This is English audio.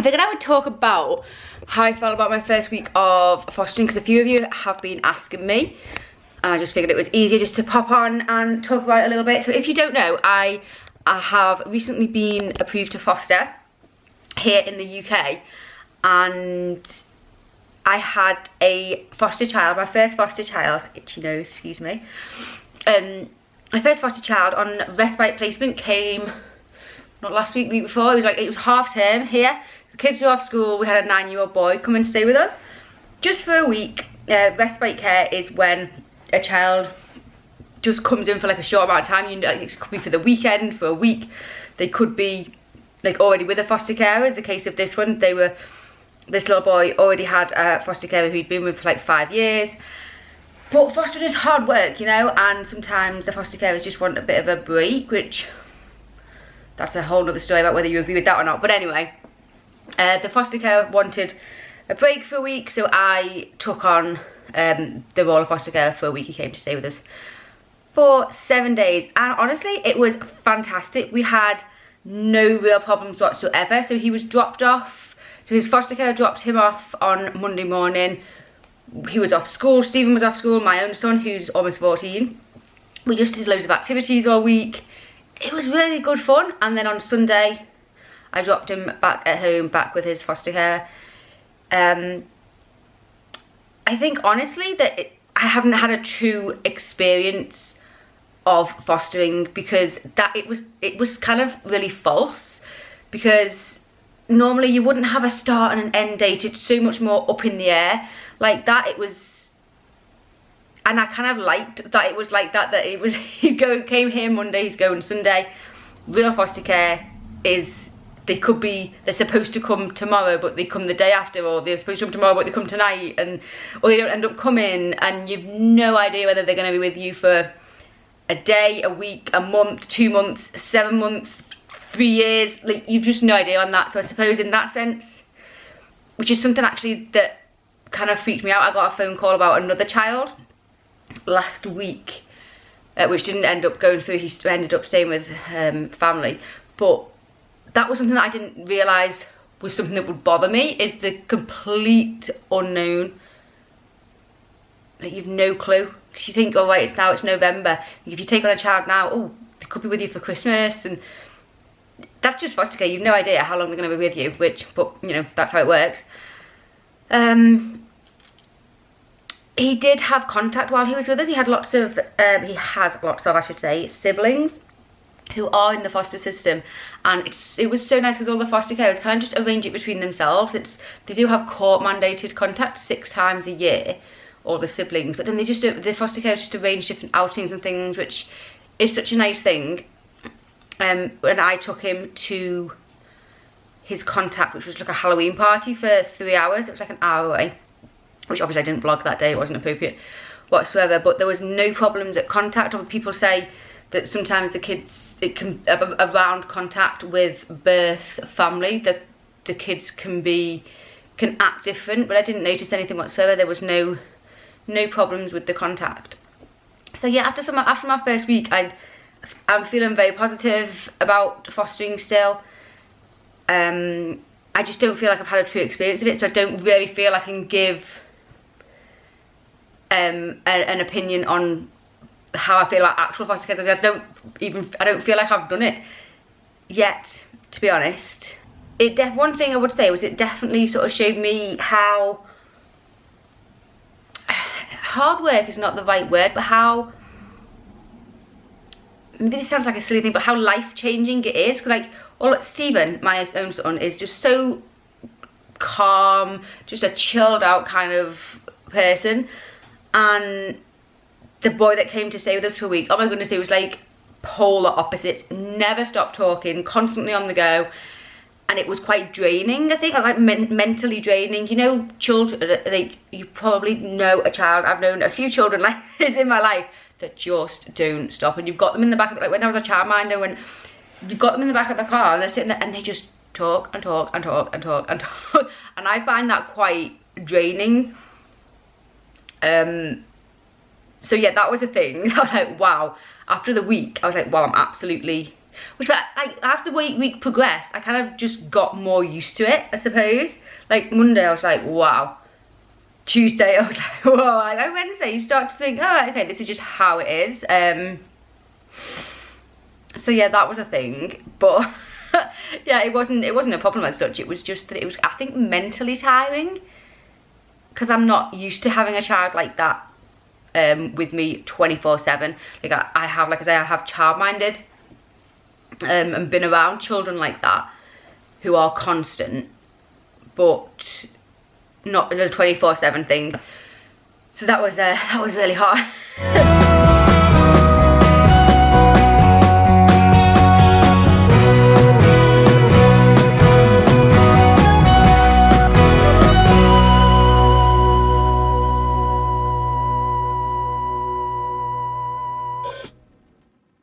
figured I would talk about how I felt about my first week of fostering, because a few of you have been asking me, and I just figured it was easier just to pop on and talk about it a little bit. So if you don't know, I have recently been approved to foster here in the UK, and I had a foster child, my first foster child, itchy nose, excuse me. My first foster child on respite placement came, not last week, the week before. It was half term here. The kids were off school. We had a 9-year-old boy come and stay with us just for a week. Respite care is when a child just comes in for like a short amount of time. It could be for the weekend, for a week. They could be like already with a foster carer. As the case of this one, this little boy already had a foster carer who he'd been with for like 5 years. But fostering is hard work, you know, and sometimes the foster carers just want a bit of a break, which that's a whole other story about whether you agree with that or not. But anyway, the foster carer wanted a break for a week, so I took on the role of foster carer for a week. He came to stay with us for 7 days, and honestly, it was fantastic. We had no real problems whatsoever. So he was dropped off. So his foster carer dropped him off on Monday morning. He was off school, Stephen was off school, my own son who's almost 14. We just did loads of activities all week. It was really good fun. And then on Sunday, I dropped him back at home, back with his foster care. I think honestly that I haven't had a true experience of fostering, because it was kind of really false, because normally you wouldn't have a start and an end date. It's so much more up in the air like that. It was, and I kind of liked that it was like that it was came here Monday, he's going Sunday. Real foster care is they're supposed to come tomorrow but they come the day after, or they're supposed to come tomorrow but they come tonight, or they don't end up coming, and you've no idea whether they're going to be with you for a day, a week, a month, 2 months, 7 months, 3 years. Like, you've just no idea on that. So I suppose in that sense, which is something actually that kind of freaked me out, I got a phone call about another child last week, which didn't end up going through. He ended up staying with family, but that was something that I didn't realise was something that would bother me, is the complete unknown. Like, you've no clue. Because you think, oh right, it's November. If you take on a child now, oh, they could be with you for Christmas, and that's just foster care. You've no idea how long they're going to be with you, but you know, that's how it works. He did have contact while he was with us. He has lots of, I should say, siblings who are in the foster system, and it was so nice because all the foster carers kind of just arrange it between themselves. They do have court mandated contact 6 times a year, all the siblings, but then the foster carers just arrange different outings and things, which is such a nice thing. And I took him to his contact, which was like a Halloween party for 3 hours. It was like an hour away, which obviously I didn't vlog that day. It wasn't appropriate whatsoever, but there was no problems at contact. Or people say that sometimes the kids, it can, around contact with birth family, the kids can act different, but I didn't notice anything whatsoever. There was no problems with the contact. So yeah, after my first week, I'm feeling very positive about fostering still. I just don't feel like I've had a true experience of it, so I don't really feel I can give an opinion on how I feel about actual foster care. I don't feel like I've done it yet, to be honest. One thing I would say was it definitely sort of showed me how hard work is not the right word, but how, maybe this sounds like a silly thing, but how life-changing it is. Because like, Stephen, my own son, is just so calm, just a chilled out kind of person, and the boy that came to stay with us for a week, oh my goodness, he was like polar opposites. Never stopped talking, constantly on the go, and it was quite draining, I think, like mentally draining. You know, children, like, you probably know a child, I've known a few children like this in my life that just don't stop, and you've got them in the back of, like when I was a childminder, when you've got them in the back of the car and they're sitting there and they just talk and talk and talk and talk and talk, and I find that quite draining. So yeah, that was a thing. I was like, wow, after the week I was like, wow, I'm absolutely Which, like, as the week progressed, I kind of just got more used to it, I suppose. Like, Monday, I was like, wow. Tuesday, I was like, whoa. Like, Wednesday, you start to think, oh, okay, this is just how it is. So yeah, that was a thing. But yeah, it wasn't a problem as such. It was just that it was, I think, mentally tiring. Because I'm not used to having a child like that with me 24/7. Like, I have, like I say, I have childminded and been around children like that who are constant, but not a 24/7 thing. So that was really hard.